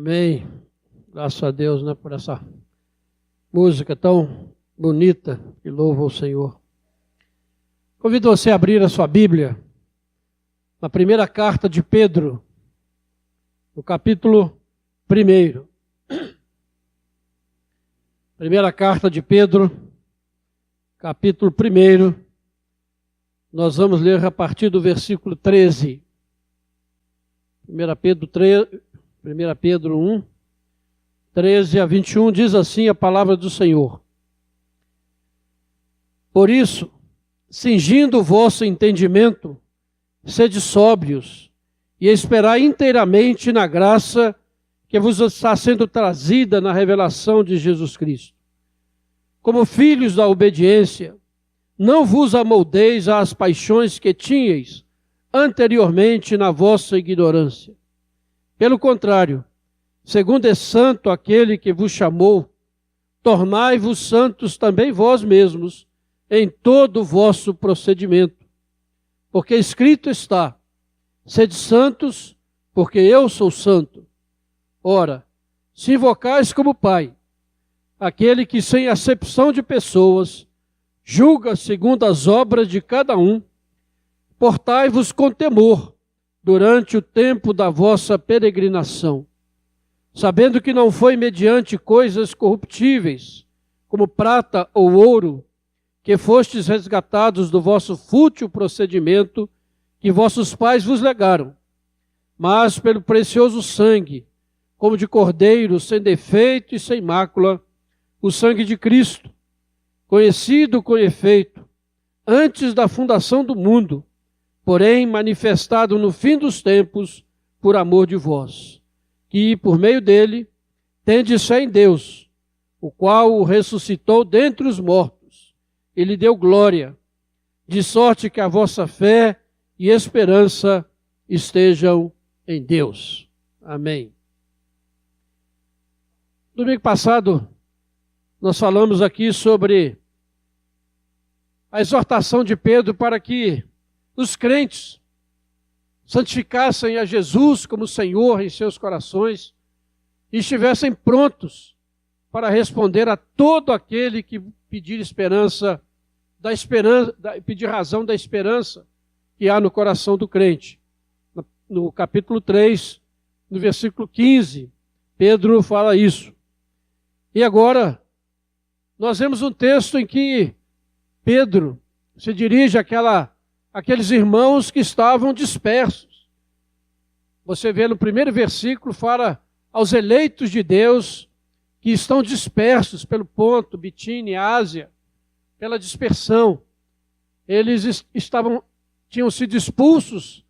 Amém. Graças a Deus, né, por essa música tão bonita que louva o Senhor. Convido você a abrir a sua Bíblia na primeira carta de Pedro, no capítulo 1. Primeira carta de Pedro, capítulo 1. Nós vamos ler a partir do versículo 13. 1 Pedro 1, 13 a 21, diz assim a palavra do Senhor. Por isso, cingindo o vosso entendimento, sede sóbrios e esperai inteiramente na graça que vos está sendo trazida na revelação de Jesus Cristo. Como filhos da obediência, não vos amoldeis às paixões que tinhais anteriormente na vossa ignorância. Pelo contrário, segundo é santo aquele que vos chamou, tornai-vos santos também vós mesmos em todo o vosso procedimento. Porque escrito está, sede santos, porque eu sou santo. Ora, se invocais como Pai, aquele que sem acepção de pessoas, julga segundo as obras de cada um, portai-vos com temor durante o tempo da vossa peregrinação, sabendo que não foi mediante coisas corruptíveis, como prata ou ouro, que fostes resgatados do vosso fútil procedimento que vossos pais vos legaram, mas pelo precioso sangue, como de cordeiro, sem defeito e sem mácula, o sangue de Cristo, conhecido com efeito, antes da fundação do mundo, porém manifestado no fim dos tempos, por amor de vós, que, por meio dele, tendes fé em Deus, o qual o ressuscitou dentre os mortos, e lhe deu glória, de sorte que a vossa fé e esperança estejam em Deus. Amém. Domingo passado, nós falamos aqui sobre a exortação de Pedro para que os crentes santificassem a Jesus como Senhor em seus corações e estivessem prontos para responder a todo aquele que pedir pedir razão da esperança que há no coração do crente. No capítulo 3, no versículo 15, Pedro fala isso. E agora, nós vemos um texto em que Pedro se dirige àqueles irmãos que estavam dispersos. Você vê no primeiro versículo, fala aos eleitos de Deus que estão dispersos pelo Ponto, Bitínia, Ásia, pela dispersão. Eles tinham sido expulsos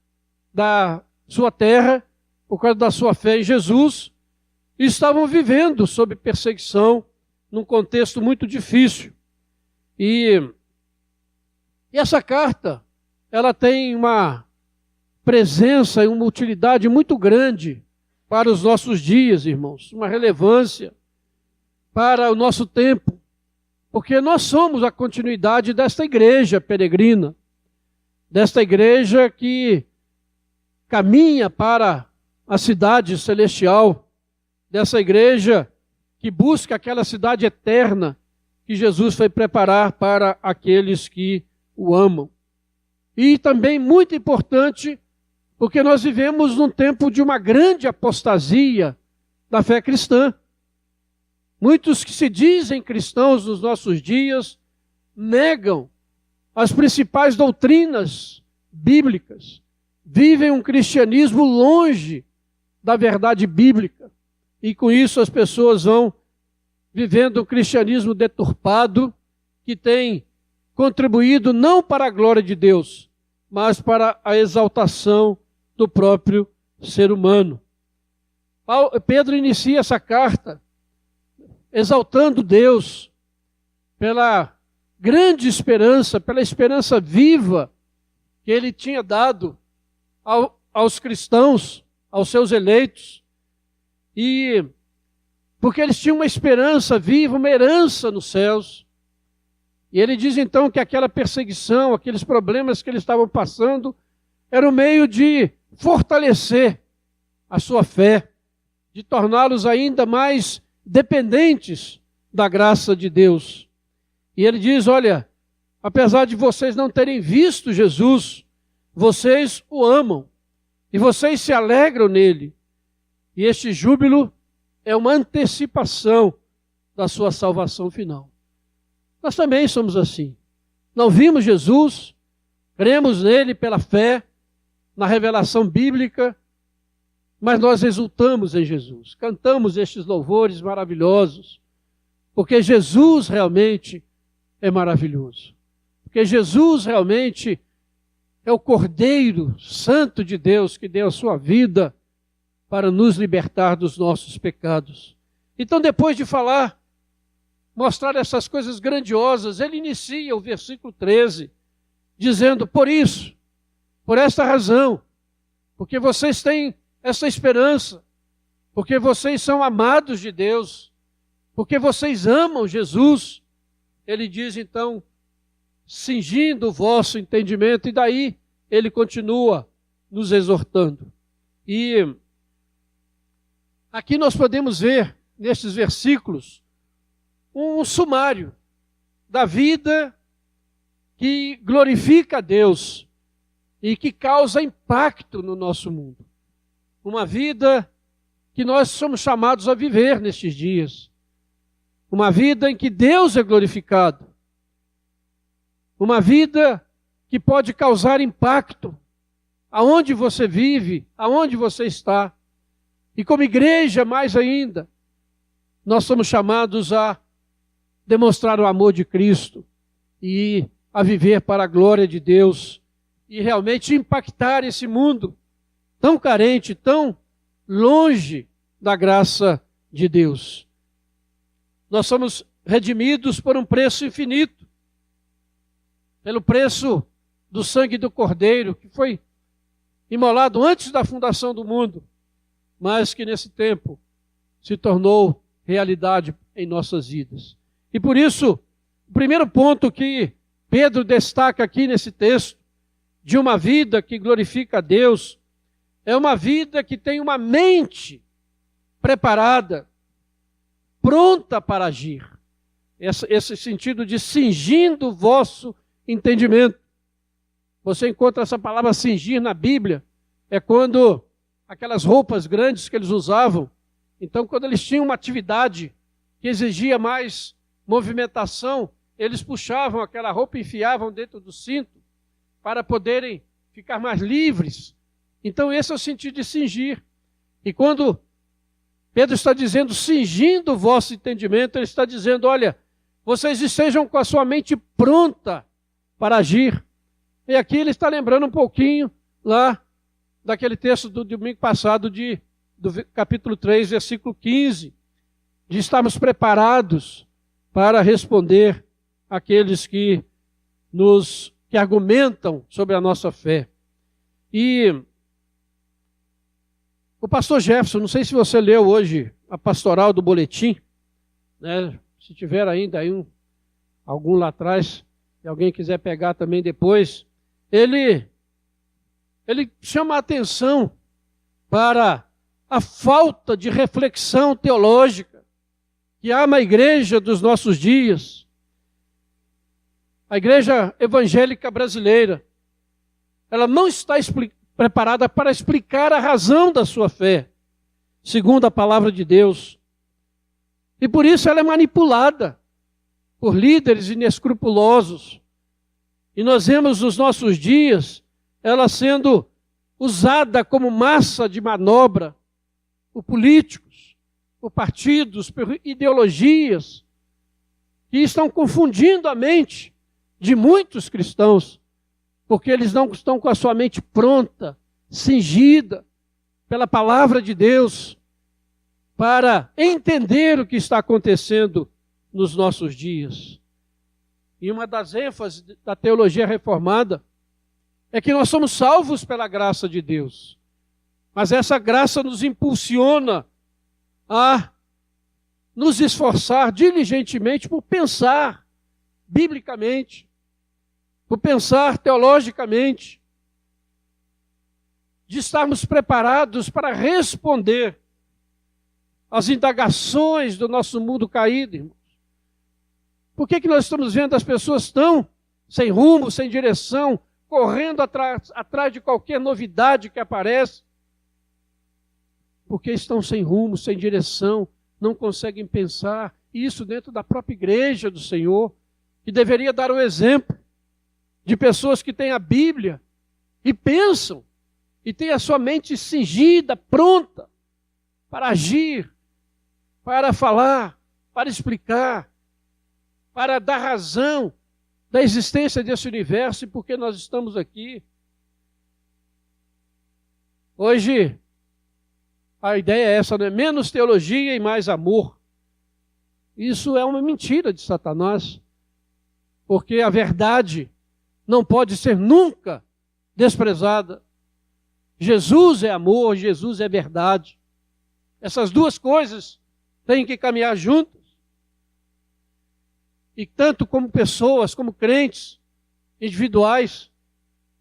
da sua terra por causa da sua fé em Jesus e estavam vivendo sob perseguição num contexto muito difícil. E essa carta, ela tem uma presença e uma utilidade muito grande para os nossos dias, irmãos, uma relevância para o nosso tempo, porque nós somos a continuidade desta igreja peregrina, desta igreja que caminha para a cidade celestial, dessa igreja que busca aquela cidade eterna que Jesus foi preparar para aqueles que o amam. E também muito importante, porque nós vivemos num tempo de uma grande apostasia da fé cristã. Muitos que se dizem cristãos nos nossos dias negam as principais doutrinas bíblicas, vivem um cristianismo longe da verdade bíblica. E com isso as pessoas vão vivendo um cristianismo deturpado que tem contribuído não para a glória de Deus, mas para a exaltação do próprio ser humano. Pedro inicia essa carta exaltando Deus pela grande esperança, pela esperança viva que ele tinha dado aos cristãos, aos seus eleitos, e porque eles tinham uma esperança viva, uma herança nos céus. E ele diz então que aquela perseguição, aqueles problemas que eles estavam passando, era um meio de fortalecer a sua fé, de torná-los ainda mais dependentes da graça de Deus. E ele diz, olha, apesar de vocês não terem visto Jesus, vocês o amam e vocês se alegram nele. E este júbilo é uma antecipação da sua salvação final. Nós também somos assim. Não vimos Jesus, cremos nele pela fé, na revelação bíblica, mas nós exultamos em Jesus. Cantamos estes louvores maravilhosos, porque Jesus realmente é maravilhoso. Porque Jesus realmente é o Cordeiro Santo de Deus que deu a sua vida para nos libertar dos nossos pecados. Então, depois de mostrar essas coisas grandiosas, ele inicia o versículo 13, dizendo, por isso, por esta razão, porque vocês têm essa esperança, porque vocês são amados de Deus, porque vocês amam Jesus, ele diz então, cingindo o vosso entendimento, e daí ele continua nos exortando. E aqui nós podemos ver, nestes versículos, um sumário da vida que glorifica a Deus e que causa impacto no nosso mundo. Uma vida que nós somos chamados a viver nestes dias. Uma vida em que Deus é glorificado. Uma vida que pode causar impacto aonde você vive, aonde você está. E como igreja, mais ainda, nós somos chamados a demonstrar o amor de Cristo e a viver para a glória de Deus e realmente impactar esse mundo tão carente, tão longe da graça de Deus. Nós somos redimidos por um preço infinito, pelo preço do sangue do Cordeiro, que foi imolado antes da fundação do mundo, mas que nesse tempo se tornou realidade em nossas vidas. E por isso, o primeiro ponto que Pedro destaca aqui nesse texto, de uma vida que glorifica a Deus, é uma vida que tem uma mente preparada, pronta para agir. Esse sentido de cingindo o vosso entendimento. Você encontra essa palavra cingir na Bíblia, é quando aquelas roupas grandes que eles usavam, então quando eles tinham uma atividade que exigia mais movimentação, eles puxavam aquela roupa e enfiavam dentro do cinto para poderem ficar mais livres. Então esse é o sentido de cingir. E quando Pedro está dizendo cingindo o vosso entendimento, ele está dizendo, olha, vocês estejam com a sua mente pronta para agir. E aqui ele está lembrando um pouquinho lá daquele texto do domingo passado do capítulo 3, versículo 15, de estarmos preparados para responder àqueles que argumentam sobre a nossa fé. E o pastor Jefferson, não sei se você leu hoje a pastoral do boletim, né? Se tiver ainda aí algum lá atrás, se alguém quiser pegar também depois, ele chama a atenção para a falta de reflexão teológica que há na igreja dos nossos dias. A igreja evangélica brasileira, ela não está preparada para explicar a razão da sua fé, segundo a palavra de Deus. E por isso ela é manipulada por líderes inescrupulosos. E nós vemos nos nossos dias ela sendo usada como massa de manobra por políticos, por partidos, por ideologias, que estão confundindo a mente de muitos cristãos, porque eles não estão com a sua mente pronta, cingida pela palavra de Deus, para entender o que está acontecendo nos nossos dias. E uma das ênfases da teologia reformada é que nós somos salvos pela graça de Deus. Mas essa graça nos impulsiona a nos esforçar diligentemente por pensar biblicamente, por pensar teologicamente, de estarmos preparados para responder as indagações do nosso mundo caído, irmãos. Por que nós estamos vendo as pessoas tão sem rumo, sem direção, correndo atrás de qualquer novidade que aparece? Porque estão sem rumo, sem direção, não conseguem pensar. E isso dentro da própria igreja do Senhor, que deveria dar o exemplo de pessoas que têm a Bíblia e pensam, e têm a sua mente cingida, pronta para agir, para falar, para explicar, para dar razão da existência desse universo e por que nós estamos aqui. Hoje, a ideia é essa, né? Menos teologia e mais amor. Isso é uma mentira de Satanás, porque a verdade não pode ser nunca desprezada. Jesus é amor, Jesus é verdade. Essas duas coisas têm que caminhar juntas. E tanto como pessoas, como crentes individuais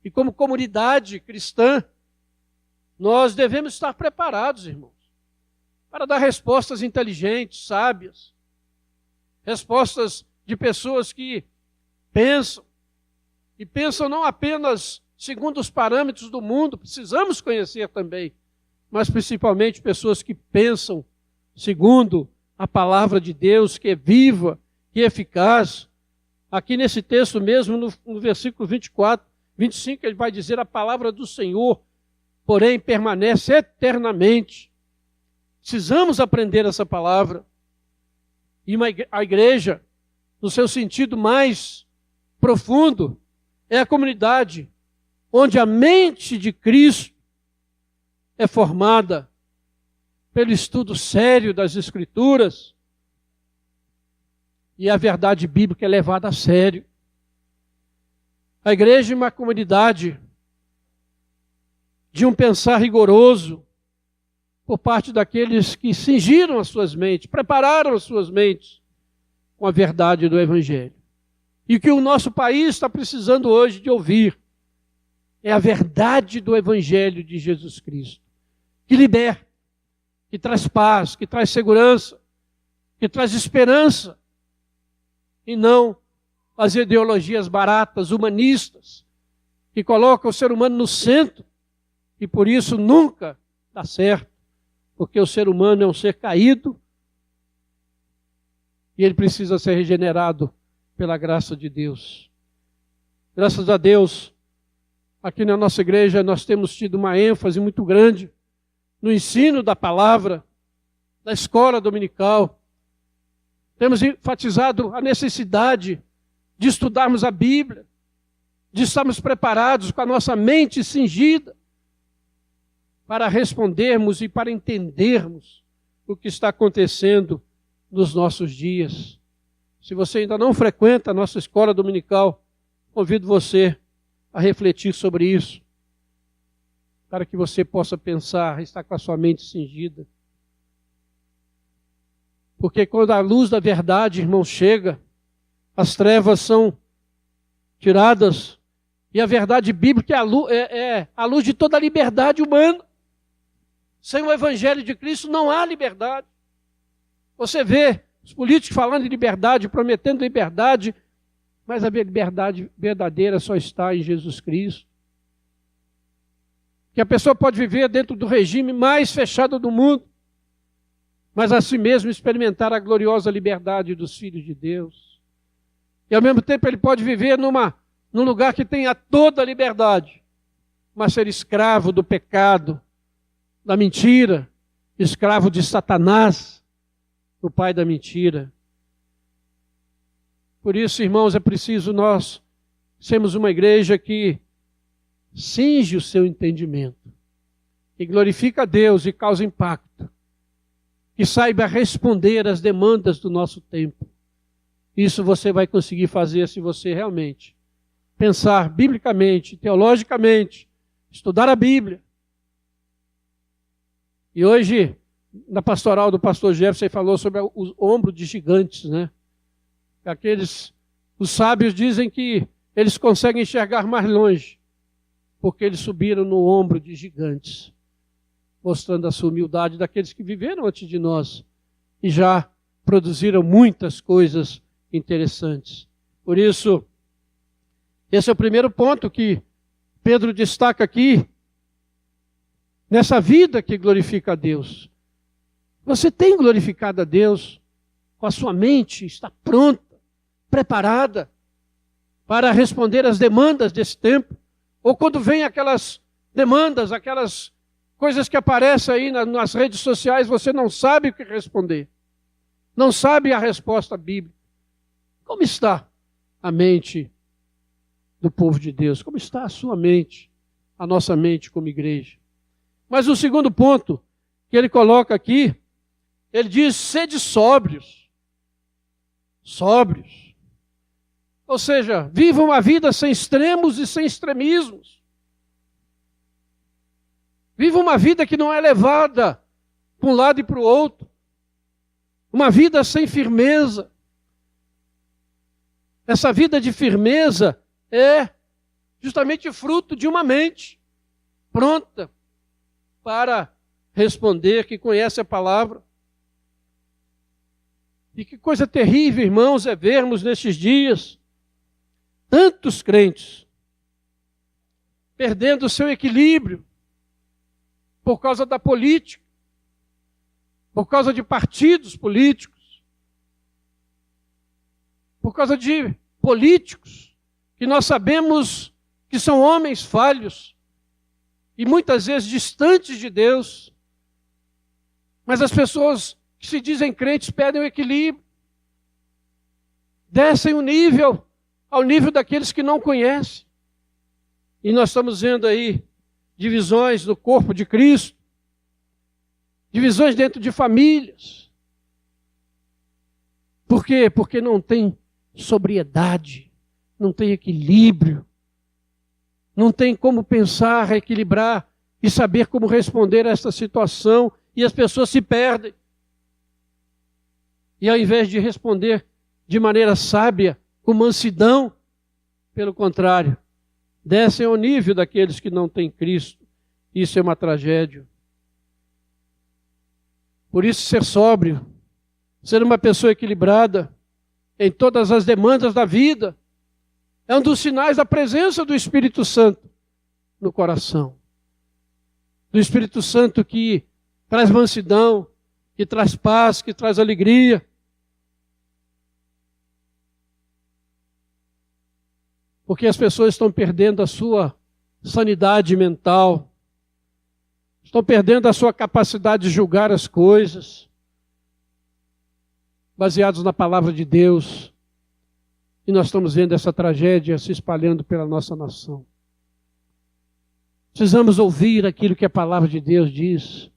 e como comunidade cristã, nós devemos estar preparados, irmãos, para dar respostas inteligentes, sábias, respostas de pessoas que pensam, e pensam não apenas segundo os parâmetros do mundo, precisamos conhecer também, mas principalmente pessoas que pensam segundo a palavra de Deus, que é viva, que é eficaz. Aqui nesse texto mesmo, no versículo 24, 25, ele vai dizer: a palavra do Senhor, porém, permanece eternamente. Precisamos aprender essa palavra. E a igreja, no seu sentido mais profundo, é a comunidade onde a mente de Cristo é formada pelo estudo sério das Escrituras e a verdade bíblica é levada a sério. A igreja é uma comunidade de um pensar rigoroso por parte daqueles que cingiram as suas mentes, prepararam as suas mentes com a verdade do Evangelho. E o que o nosso país está precisando hoje de ouvir é a verdade do Evangelho de Jesus Cristo, que liberta, que traz paz, que traz segurança, que traz esperança, e não as ideologias baratas, humanistas, que colocam o ser humano no centro, e por isso nunca dá certo, porque o ser humano é um ser caído, e ele precisa ser regenerado pela graça de Deus. Graças a Deus, aqui na nossa igreja nós temos tido uma ênfase muito grande no ensino da palavra, da escola dominical. Temos enfatizado a necessidade de estudarmos a Bíblia, de estarmos preparados com a nossa mente cingida para respondermos e para entendermos o que está acontecendo nos nossos dias. Se você ainda não frequenta a nossa escola dominical, convido você a refletir sobre isso, para que você possa pensar, estar com a sua mente cingida. Porque quando a luz da verdade, irmão, chega, as trevas são tiradas, e a verdade bíblica é a luz de toda a liberdade humana. Sem o Evangelho de Cristo não há liberdade. Você vê os políticos falando de liberdade, prometendo liberdade, mas a liberdade verdadeira só está em Jesus Cristo. Que a pessoa pode viver dentro do regime mais fechado do mundo, mas assim mesmo experimentar a gloriosa liberdade dos filhos de Deus. E ao mesmo tempo ele pode viver num lugar que tenha toda a liberdade, mas ser escravo do pecado, da mentira, escravo de Satanás, o pai da mentira. Por isso, irmãos, é preciso nós sermos uma igreja que cinge o seu entendimento, que glorifica a Deus e causa impacto, que saiba responder às demandas do nosso tempo. Isso você vai conseguir fazer se você realmente pensar biblicamente, teologicamente, estudar a Bíblia. E hoje, na pastoral do pastor Jefferson, ele falou sobre o ombro de gigantes, né? Os sábios dizem que eles conseguem enxergar mais longe, porque eles subiram no ombro de gigantes. mostrando a sua humildade daqueles que viveram antes de nós e já produziram muitas coisas interessantes. Por isso, esse é o primeiro ponto que Pedro destaca aqui, nessa vida que glorifica a Deus. Você tem glorificado a Deus com a sua mente, está pronta, preparada para responder às demandas desse tempo? Ou quando vem aquelas demandas, aquelas coisas que aparecem aí nas redes sociais, você não sabe o que responder. Não sabe a resposta bíblica. Como está a mente do povo de Deus? Como está a sua mente, a nossa mente como igreja? Mas o segundo ponto que ele coloca aqui, ele diz: sede sóbrios. Sóbrios. Ou seja, viva uma vida sem extremos e sem extremismos. Viva uma vida que não é levada para um lado e para o outro. Uma vida sem firmeza. Essa vida de firmeza é justamente fruto de uma mente pronta para responder, que conhece a palavra. E que coisa terrível, irmãos, é vermos nestes dias tantos crentes perdendo o seu equilíbrio por causa da política, por causa de partidos políticos, por causa de políticos que nós sabemos que são homens falhos e muitas vezes distantes de Deus. Mas as pessoas que se dizem crentes perdem o equilíbrio, descem o nível ao nível daqueles que não conhecem. E nós estamos vendo aí divisões no corpo de Cristo, divisões dentro de famílias. Por quê? Porque não tem sobriedade, não tem equilíbrio, não tem como pensar, equilibrar e saber como responder a esta situação, e as pessoas se perdem. E ao invés de responder de maneira sábia, com mansidão, pelo contrário, descem ao nível daqueles que não têm Cristo. Isso é uma tragédia. Por isso, ser sóbrio, ser uma pessoa equilibrada em todas as demandas da vida, é um dos sinais da presença do Espírito Santo no coração. Do Espírito Santo que traz mansidão, que traz paz, que traz alegria. Porque as pessoas estão perdendo a sua sanidade mental, estão perdendo a sua capacidade de julgar as coisas, baseados na palavra de Deus. E nós estamos vendo essa tragédia se espalhando pela nossa nação. Precisamos ouvir aquilo que a palavra de Deus diz.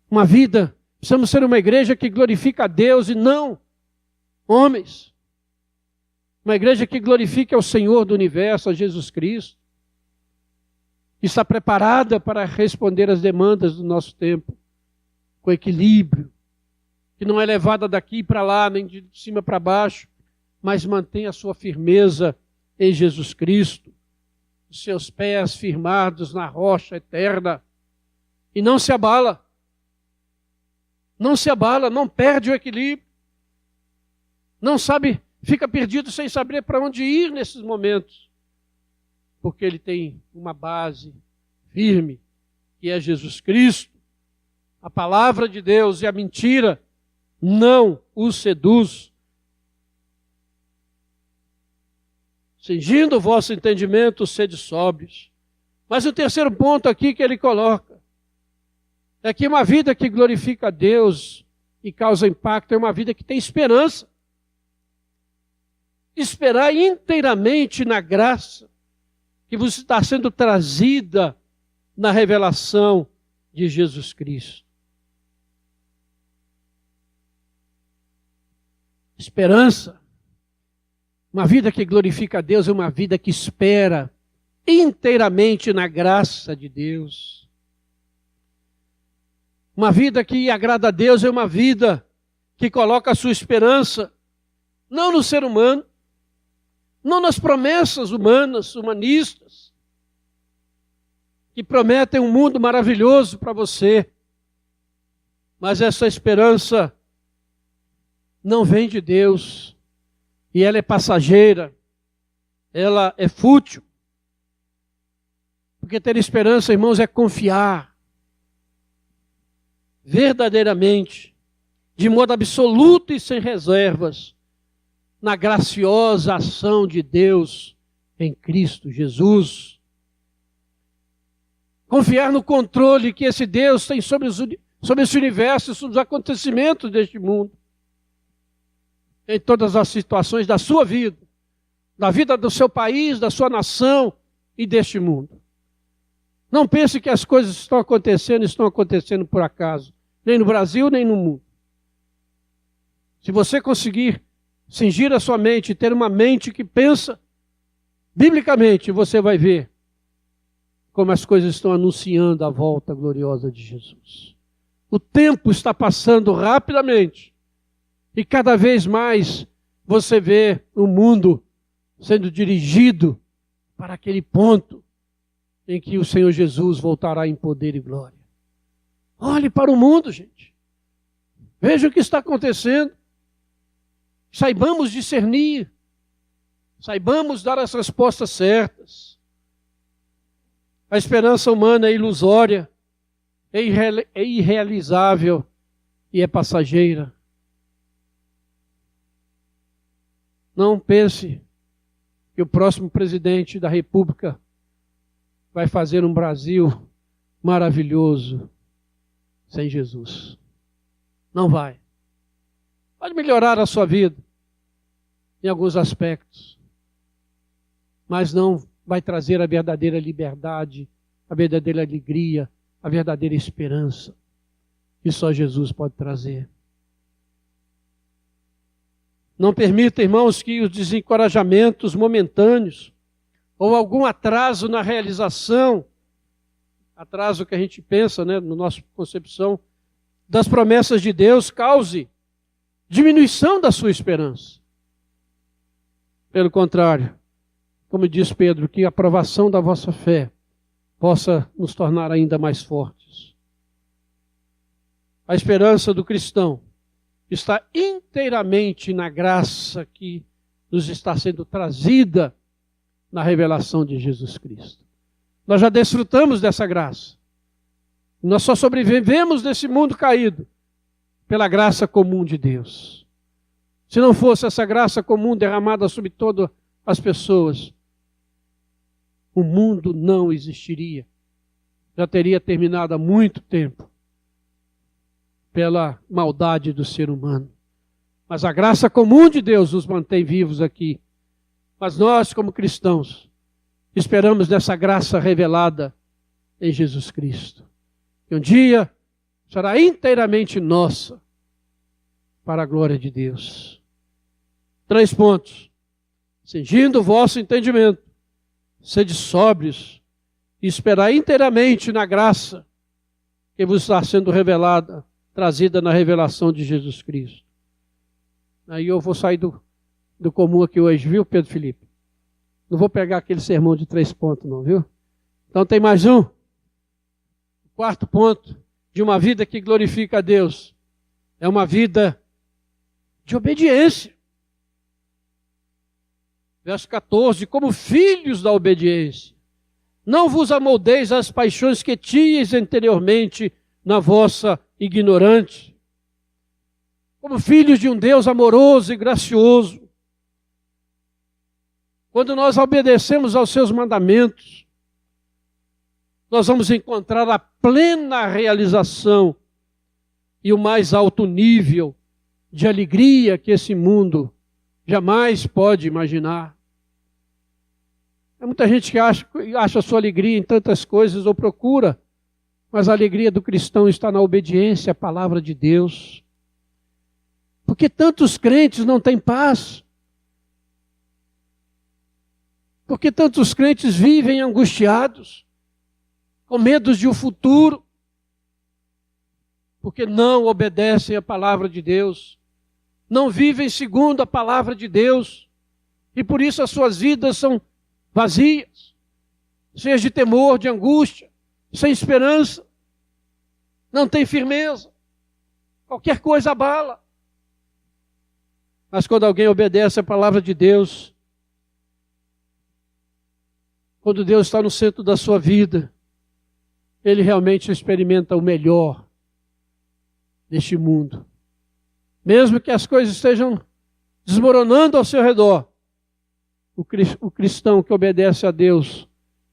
Uma vida, precisamos ser uma igreja que glorifica a Deus e não homens. Uma igreja que glorifique ao Senhor do universo, a Jesus Cristo. Está preparada para responder às demandas do nosso tempo, com equilíbrio, que não é levada daqui para lá, nem de cima para baixo, mas mantém a sua firmeza em Jesus Cristo, os seus pés firmados na rocha eterna, e não se abala. Não se abala, não perde o equilíbrio. Não sabe, fica perdido sem saber para onde ir nesses momentos. Porque ele tem uma base firme, que é Jesus Cristo. A palavra de Deus e a mentira não o seduz. Cingindo o vosso entendimento, sede sóbrios. Mas o terceiro ponto aqui que ele coloca é que uma vida que glorifica a Deus e causa impacto é uma vida que tem esperança. Esperar inteiramente na graça que vos está sendo trazida na revelação de Jesus Cristo. Esperança. Uma vida que glorifica a Deus é uma vida que espera inteiramente na graça de Deus. Uma vida que agrada a Deus é uma vida que coloca a sua esperança não no ser humano, não nas promessas humanas, humanistas, que prometem um mundo maravilhoso para você. Mas essa esperança não vem de Deus. E ela é passageira. Ela é fútil. Porque ter esperança, irmãos, é confiar verdadeiramente, de modo absoluto e sem reservas, na graciosa ação de Deus em Cristo Jesus. Confiar no controle que esse Deus tem sobre esse universo, sobre os acontecimentos deste mundo, em todas as situações da sua vida, da vida do seu país, da sua nação e deste mundo. Não pense que as coisas estão acontecendo por acaso, nem no Brasil, nem no mundo. Se você conseguir cingir a sua mente, ter uma mente que pensa biblicamente, você vai ver como as coisas estão anunciando a volta gloriosa de Jesus. O tempo está passando rapidamente e cada vez mais você vê o mundo sendo dirigido para aquele ponto em que o Senhor Jesus voltará em poder e glória. Olhe para o mundo, gente. Veja o que está acontecendo. Saibamos discernir. Saibamos dar as respostas certas. A esperança humana é ilusória, é irrealizável e é passageira. Não pense que o próximo presidente da República vai fazer um Brasil maravilhoso sem Jesus. Não vai. Pode melhorar a sua vida em alguns aspectos, mas não vai trazer a verdadeira liberdade, a verdadeira alegria, a verdadeira esperança que só Jesus pode trazer. Não permita, irmãos, que os desencorajamentos momentâneos ou algum atraso na realização, atraso que a gente pensa, né, na nossa concepção, das promessas de Deus, cause diminuição da sua esperança. Pelo contrário, como diz Pedro, que a aprovação da vossa fé possa nos tornar ainda mais fortes. A esperança do cristão está inteiramente na graça que nos está sendo trazida na revelação de Jesus Cristo. Nós já desfrutamos dessa graça. Nós só sobrevivemos nesse mundo caído pela graça comum de Deus. Se não fosse essa graça comum derramada sobre todas as pessoas, o mundo não existiria. Já teria terminado há muito tempo pela maldade do ser humano. Mas a graça comum de Deus nos mantém vivos aqui. Mas nós, como cristãos, esperamos nessa graça revelada em Jesus Cristo. Que um dia será inteiramente nossa para a glória de Deus. 3 pontos. Cingindo o vosso entendimento, sede sóbrios e esperai inteiramente na graça que vos está sendo revelada, trazida na revelação de Jesus Cristo. Aí eu vou sair do comum aqui hoje, viu, Pedro Felipe? Não vou pegar aquele sermão de 3 pontos, não, viu? Então tem mais um. 4º ponto de uma vida que glorifica a Deus é uma vida de obediência. Verso 14, como filhos da obediência, não vos amoldeis às paixões que tinhais anteriormente na vossa ignorante. Como filhos de um Deus amoroso e gracioso, quando nós obedecemos aos seus mandamentos, nós vamos encontrar a plena realização e o mais alto nível de alegria que esse mundo jamais pode imaginar. Há muita gente que acha a sua alegria em tantas coisas ou procura, mas a alegria do cristão está na obediência à palavra de Deus. Porque tantos crentes não têm paz? Porque tantos crentes vivem angustiados, com medos de um futuro, porque não obedecem à palavra de Deus, não vivem segundo a palavra de Deus, e por isso as suas vidas são vazias, cheias de temor, de angústia, sem esperança, não tem firmeza, qualquer coisa abala. Mas quando alguém obedece à palavra de Deus, quando Deus está no centro da sua vida, ele realmente experimenta o melhor deste mundo. Mesmo que as coisas estejam desmoronando ao seu redor, o cristão que obedece a Deus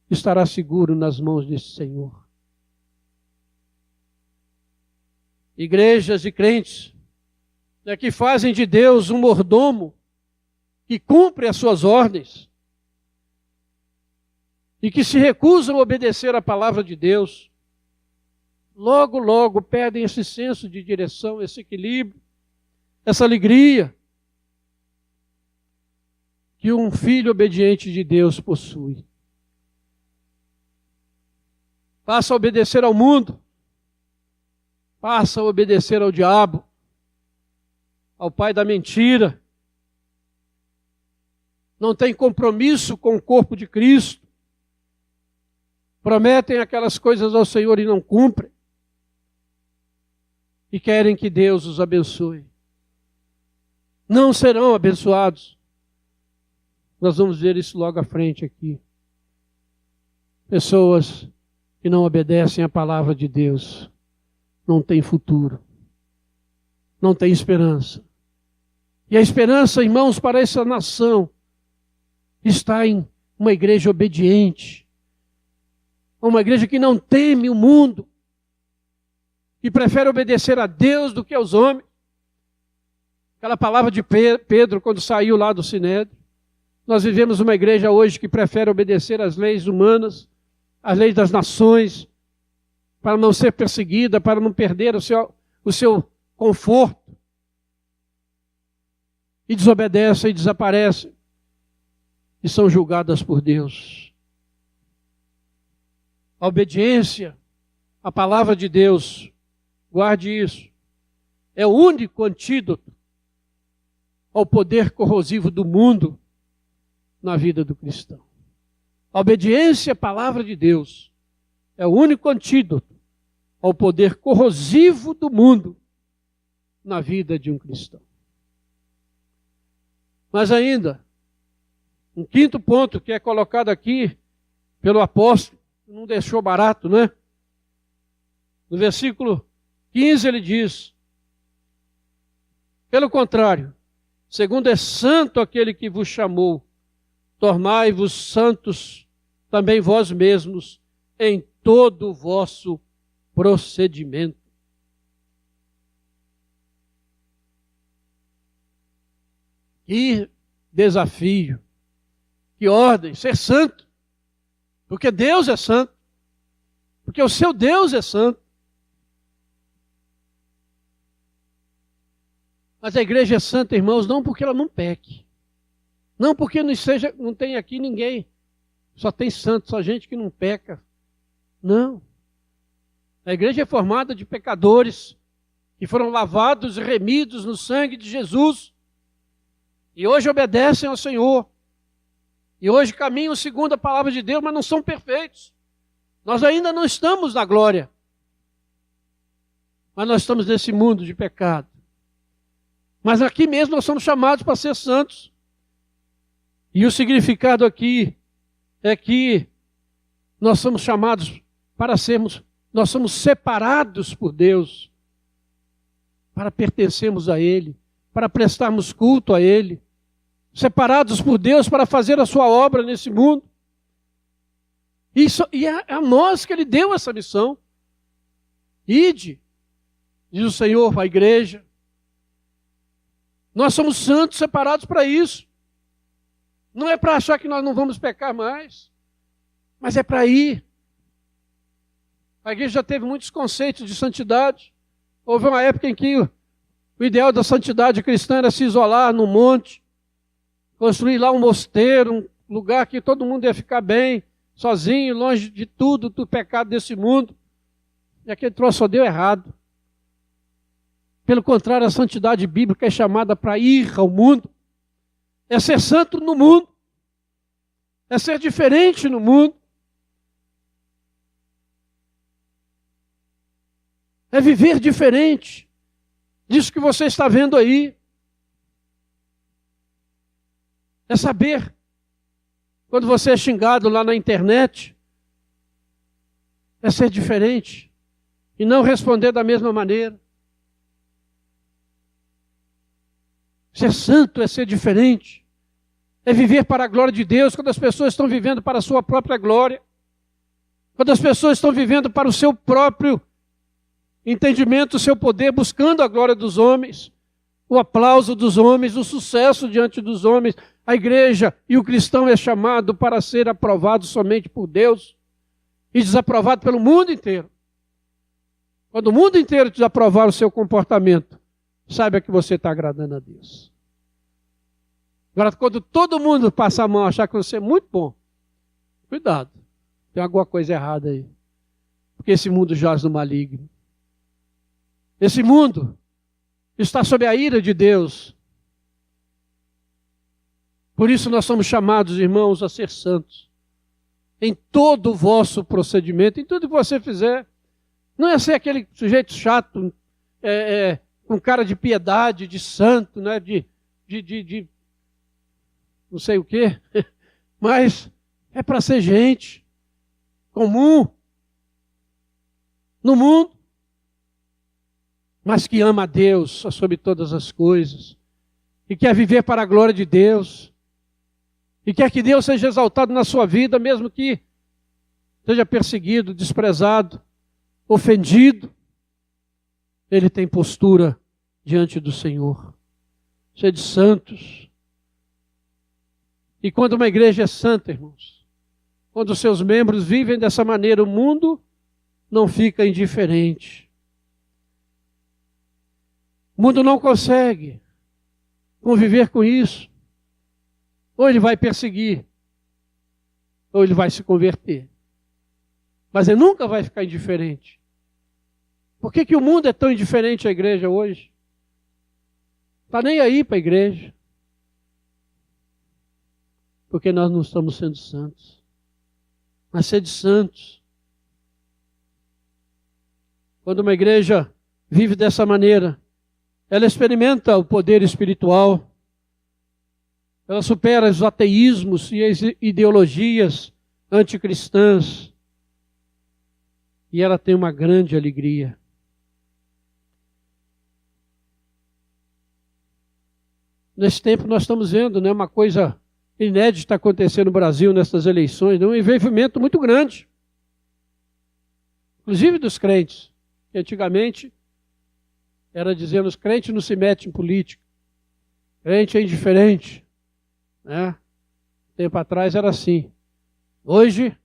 estará seguro nas mãos desse Senhor. Igrejas e crentes que fazem de Deus um mordomo que cumpre as suas ordens e que se recusam a obedecer à palavra de Deus, logo, logo perdem esse senso de direção, esse equilíbrio, essa alegria que um filho obediente de Deus possui. Passa a obedecer ao mundo, passa a obedecer ao diabo, ao pai da mentira, não tem compromisso com o corpo de Cristo, prometem aquelas coisas ao Senhor e não cumprem, e querem que Deus os abençoe. Não serão abençoados. Nós vamos ver isso logo à frente aqui. Pessoas que não obedecem à palavra de Deus não têm futuro, não têm esperança. E a esperança, irmãos, para essa nação está em uma igreja obediente, uma igreja que não teme o mundo, que prefere obedecer a Deus do que aos homens. Aquela palavra de Pedro quando saiu lá do Sinédrio. Nós vivemos uma igreja hoje que prefere obedecer às leis humanas, às leis das nações, para não ser perseguida, para não perder o seu conforto. E desobedecem e desaparecem. E são julgadas por Deus. A obediência à palavra de Deus, guarde isso, é o único antídoto ao poder corrosivo do mundo na vida do cristão. A obediência à palavra de Deus é o único antídoto ao poder corrosivo do mundo na vida de um cristão. Mas ainda, um quinto ponto que é colocado aqui pelo apóstolo, não deixou barato, né? No versículo 15 ele diz: pelo contrário, segundo é santo aquele que vos chamou, tornai-vos santos também vós mesmos em todo o vosso procedimento. Que desafio, que ordem, ser santo, porque Deus é santo, porque o seu Deus é santo. Mas a igreja é santa, irmãos, não porque ela não peque, não porque não tem aqui ninguém, só tem santo, só gente que não peca. Não. A igreja é formada de pecadores que foram lavados e remidos no sangue de Jesus. E hoje obedecem ao Senhor. E hoje caminham segundo a palavra de Deus, mas não são perfeitos. Nós ainda não estamos na glória. Mas nós estamos nesse mundo de pecado. Mas aqui mesmo nós somos chamados para ser santos. E o significado aqui é que nós somos chamados para sermos, nós somos separados por Deus para pertencermos a Ele, para prestarmos culto a Ele, separados por Deus para fazer a sua obra nesse mundo. E é a nós que Ele deu essa missão. Ide, diz o Senhor à igreja. Nós somos santos, separados para isso. Não é para achar que nós não vamos pecar mais, mas é para ir. A igreja já teve muitos conceitos de santidade. Houve uma época em que o ideal da santidade cristã era se isolar num monte, construir lá um mosteiro, um lugar que todo mundo ia ficar bem, sozinho, longe de tudo, do pecado desse mundo. E aquele troço só deu errado. Pelo contrário, a santidade bíblica é chamada para ir ao mundo. É ser santo no mundo. É ser diferente no mundo. É viver diferente disso que você está vendo aí. É saber, quando você é xingado lá na internet, é ser diferente e não responder da mesma maneira. Ser santo é ser diferente. É viver para a glória de Deus, quando as pessoas estão vivendo para a sua própria glória. Quando as pessoas estão vivendo para o seu próprio entendimento, o seu poder, buscando a glória dos homens, o aplauso dos homens, o sucesso diante dos homens. A igreja e o cristão é chamado para ser aprovado somente por Deus e desaprovado pelo mundo inteiro. Quando o mundo inteiro desaprovar o seu comportamento, saiba que você está agradando a Deus. Agora, quando todo mundo passa a mão e achar que você é muito bom, cuidado, tem alguma coisa errada aí. Porque esse mundo jaz no maligno. Esse mundo está sob a ira de Deus. Por isso nós somos chamados, irmãos, a ser santos. Em todo o vosso procedimento, em tudo que você fizer. Não é ser aquele sujeito chato, com cara de piedade, de santo, né? de não sei o quê. Mas é para ser gente comum no mundo, mas que ama a Deus sobre todas as coisas, e quer viver para a glória de Deus, e quer que Deus seja exaltado na sua vida, mesmo que seja perseguido, desprezado, ofendido. Ele tem postura diante do Senhor. Sede santos. E quando uma igreja é santa, irmãos, quando os seus membros vivem dessa maneira, o mundo não fica indiferente. O mundo não consegue conviver com isso. Ou ele vai perseguir, ou ele vai se converter. Mas ele nunca vai ficar indiferente. Por que o mundo é tão indiferente à igreja hoje? Está nem aí para a igreja. Porque nós não estamos sendo santos. Mas sede santos. Quando uma igreja vive dessa maneira, ela experimenta o poder espiritual, ela supera os ateísmos e as ideologias anticristãs, e ela tem uma grande alegria. Nesse tempo nós estamos vendo, né, uma coisa inédita acontecendo no Brasil nessas eleições, um envolvimento muito grande, inclusive dos crentes, que antigamente era dizendo, os crentes não se metem em política, crente é indiferente, né? Tempo atrás era assim. Hoje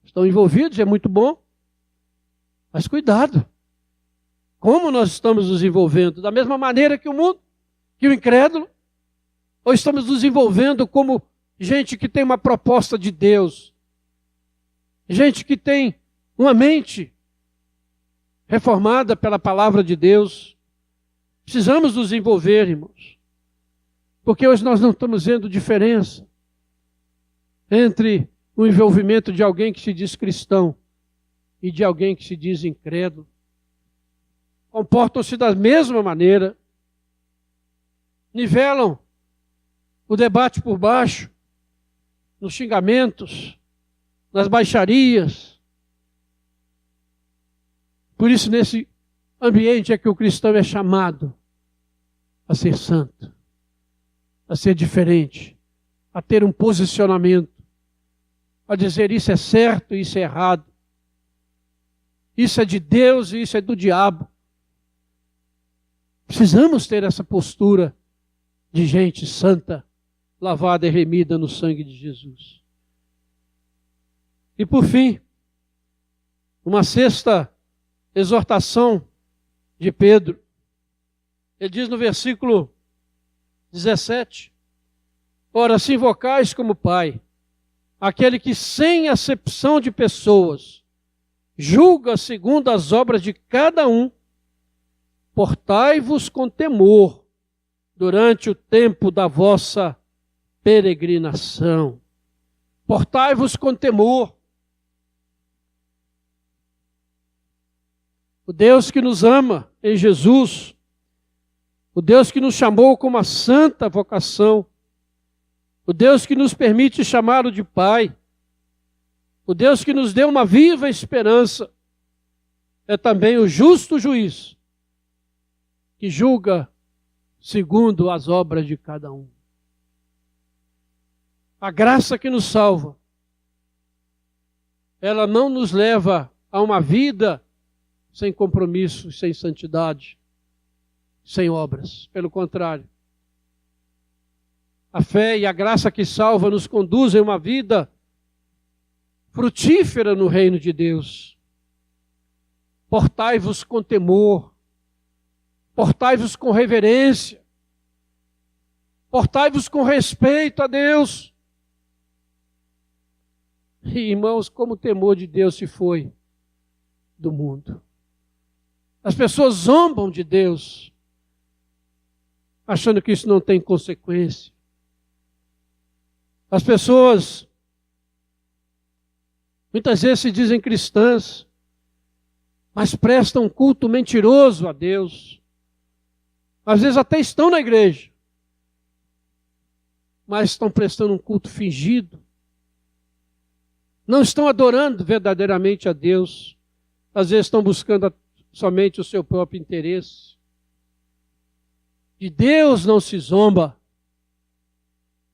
estão envolvidos, é muito bom, mas cuidado, como nós estamos nos envolvendo? Da mesma maneira que o mundo, que o incrédulo? Ou estamos nos envolvendo como gente que tem uma proposta de Deus? Gente que tem uma mente reformada pela palavra de Deus? Precisamos nos envolver, irmãos. Porque hoje nós não estamos vendo diferença entre o envolvimento de alguém que se diz cristão e de alguém que se diz incrédulo. Comportam-se da mesma maneira, nivelam o debate por baixo, nos xingamentos, nas baixarias. Por isso, nesse ambiente é que o cristão é chamado a ser santo, a ser diferente, a ter um posicionamento, a dizer isso é certo, isso é errado, isso é de Deus e isso é do diabo. Precisamos ter essa postura de gente santa, lavada e remida no sangue de Jesus. E por fim, uma sexta exortação de Pedro. Ele diz no versículo 17: ora, se invocais como Pai, aquele que sem acepção de pessoas julga segundo as obras de cada um, portai-vos com temor durante o tempo da vossa peregrinação. Portai-vos com temor. O Deus que nos ama em Jesus, o Deus que nos chamou com uma santa vocação, o Deus que nos permite chamá-lo de Pai, o Deus que nos deu uma viva esperança, é também o justo juiz, que julga segundo as obras de cada um. A graça que nos salva, ela não nos leva a uma vida sem compromisso, sem santidade, sem obras. Pelo contrário, a fé e a graça que salva nos conduzem a uma vida frutífera no reino de Deus. Portai-vos com temor, portai-vos com reverência, portai-vos com respeito a Deus. E, irmãos, como o temor de Deus se foi do mundo. As pessoas zombam de Deus, achando que isso não tem consequência. As pessoas muitas vezes se dizem cristãs, mas prestam um culto mentiroso a Deus. Às vezes até estão na igreja, mas estão prestando um culto fingido. Não estão adorando verdadeiramente a Deus. Às vezes estão buscando somente o seu próprio interesse. De Deus não se zomba,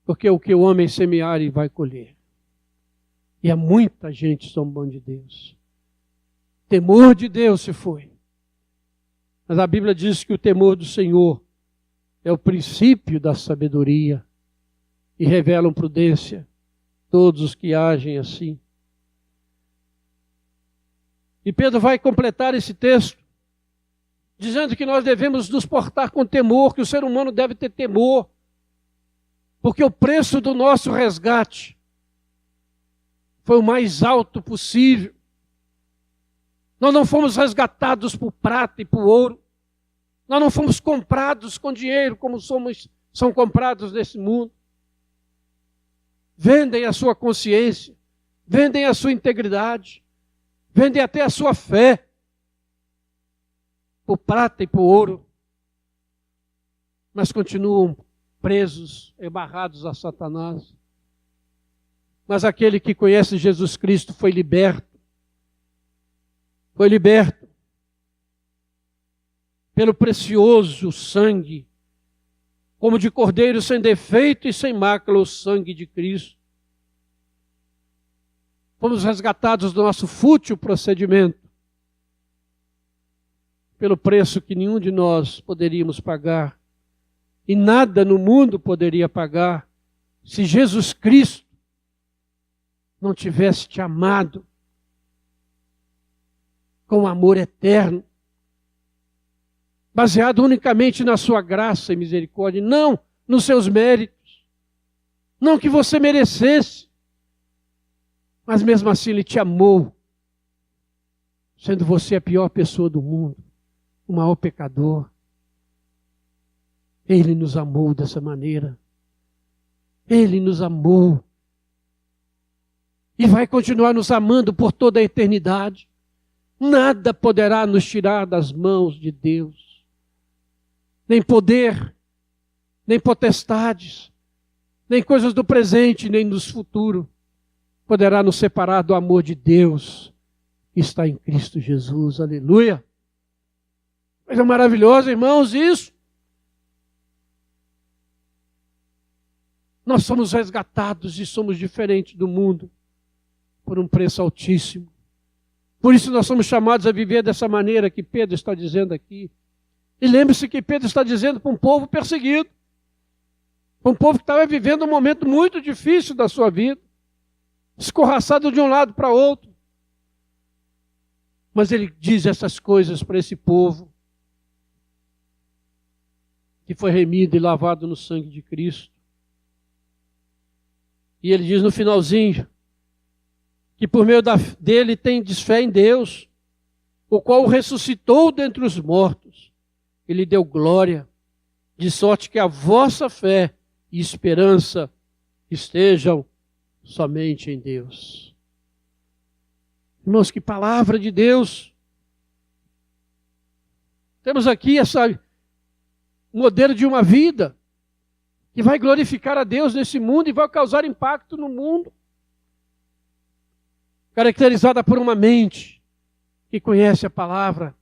porque o que o homem semear ele vai colher. E há muita gente zombando de Deus. O temor de Deus se foi. Mas a Bíblia diz que o temor do Senhor é o princípio da sabedoria e revelam prudência todos os que agem assim. E Pedro vai completar esse texto, dizendo que nós devemos nos portar com temor, que o ser humano deve ter temor, porque o preço do nosso resgate foi o mais alto possível. Nós não fomos resgatados por prata e por ouro, nós não fomos comprados com dinheiro como são comprados nesse mundo. Vendem a sua consciência, vendem a sua integridade, vendem até a sua fé por prata e por ouro, mas continuam presos, amarrados a Satanás. Mas aquele que conhece Jesus Cristo foi liberto pelo precioso sangue, como de cordeiro sem defeito e sem mácula, o sangue de Cristo. Fomos resgatados do nosso fútil procedimento, pelo preço que nenhum de nós poderíamos pagar, e nada no mundo poderia pagar, se Jesus Cristo não tivesse te amado com amor eterno, baseado unicamente na sua graça e misericórdia, não nos seus méritos, não que você merecesse, mas mesmo assim Ele te amou, sendo você a pior pessoa do mundo, o maior pecador. Ele nos amou dessa maneira. Ele nos amou. E vai continuar nos amando por toda a eternidade. Nada poderá nos tirar das mãos de Deus. Nem poder, nem potestades, nem coisas do presente, nem dos futuros poderá nos separar do amor de Deus que está em Cristo Jesus. Aleluia! Coisa maravilhosa, irmãos, isso. Nós somos resgatados e somos diferentes do mundo por um preço altíssimo. Por isso nós somos chamados a viver dessa maneira que Pedro está dizendo aqui. E lembre-se que Pedro está dizendo para um povo perseguido, para um povo que estava vivendo um momento muito difícil da sua vida, escorraçado de um lado para outro. Mas ele diz essas coisas para esse povo que foi remido e lavado no sangue de Cristo. E ele diz no finalzinho que por meio dele tendes fé em Deus, o qual o ressuscitou dentre os mortos. Ele deu glória, de sorte que a vossa fé e esperança estejam somente em Deus. Irmãos, que palavra de Deus! Temos aqui esse modelo de uma vida que vai glorificar a Deus nesse mundo e vai causar impacto no mundo. Caracterizada por uma mente que conhece a palavra,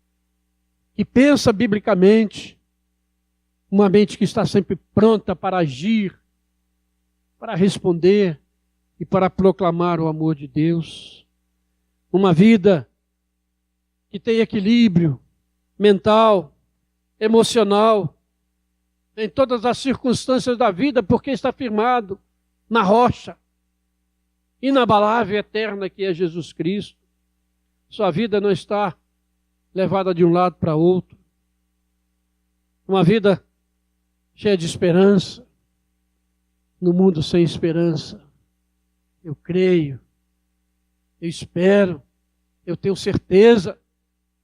que pensa biblicamente, uma mente que está sempre pronta para agir, para responder e para proclamar o amor de Deus. Uma vida que tem equilíbrio mental, emocional, em todas as circunstâncias da vida, porque está firmado na rocha inabalável e eterna que é Jesus Cristo. Sua vida não está levada de um lado para outro. Uma vida cheia de esperança, no mundo sem esperança. Eu creio, eu espero, eu tenho certeza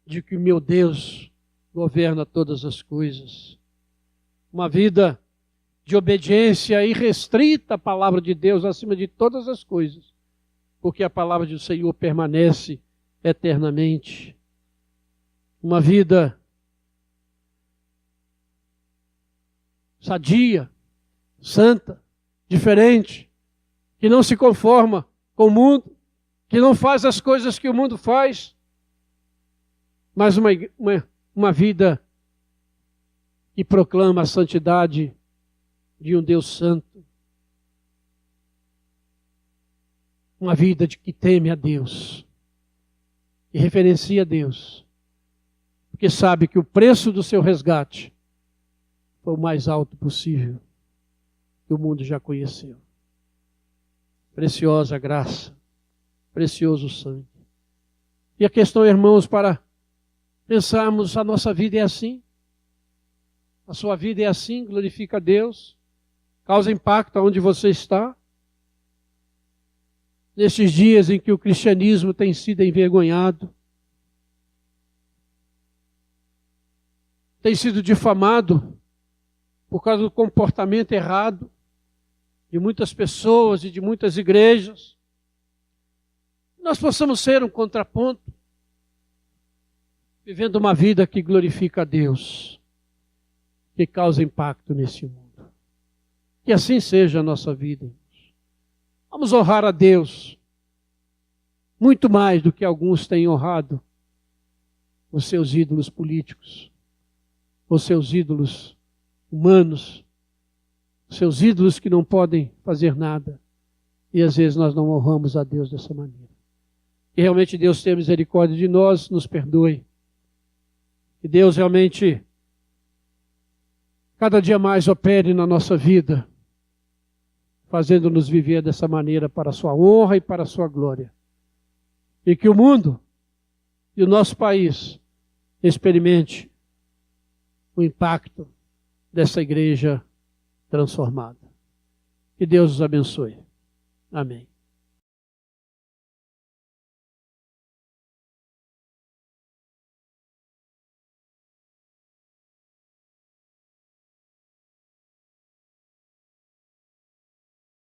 de que o meu Deus governa todas as coisas. Uma vida de obediência irrestrita à palavra de Deus acima de todas as coisas, porque a palavra do Senhor permanece eternamente. Uma vida sadia, santa, diferente, que não se conforma com o mundo, que não faz as coisas que o mundo faz, mas uma vida que proclama a santidade de um Deus santo. Uma vida que teme a Deus, que reverencia a Deus, porque sabe que o preço do seu resgate foi o mais alto possível que o mundo já conheceu. Preciosa graça, precioso sangue. E a questão, irmãos, para pensarmos, a nossa vida é assim. A sua vida é assim, glorifica a Deus, causa impacto aonde você está. Nesses dias em que o cristianismo tem sido envergonhado, tem sido difamado por causa do comportamento errado de muitas pessoas e de muitas igrejas, nós possamos ser um contraponto, vivendo uma vida que glorifica a Deus, que causa impacto nesse mundo. Que assim seja a nossa vida. Vamos honrar a Deus, muito mais do que alguns têm honrado os seus ídolos políticos, os seus ídolos humanos, os seus ídolos que não podem fazer nada. E às vezes nós não honramos a Deus dessa maneira. Que realmente Deus tenha misericórdia de nós, nos perdoe. Que Deus realmente cada dia mais opere na nossa vida, fazendo-nos viver dessa maneira para a sua honra e para a sua glória. E que o mundo e o nosso país experimente o impacto dessa igreja transformada. Que Deus os abençoe. Amém.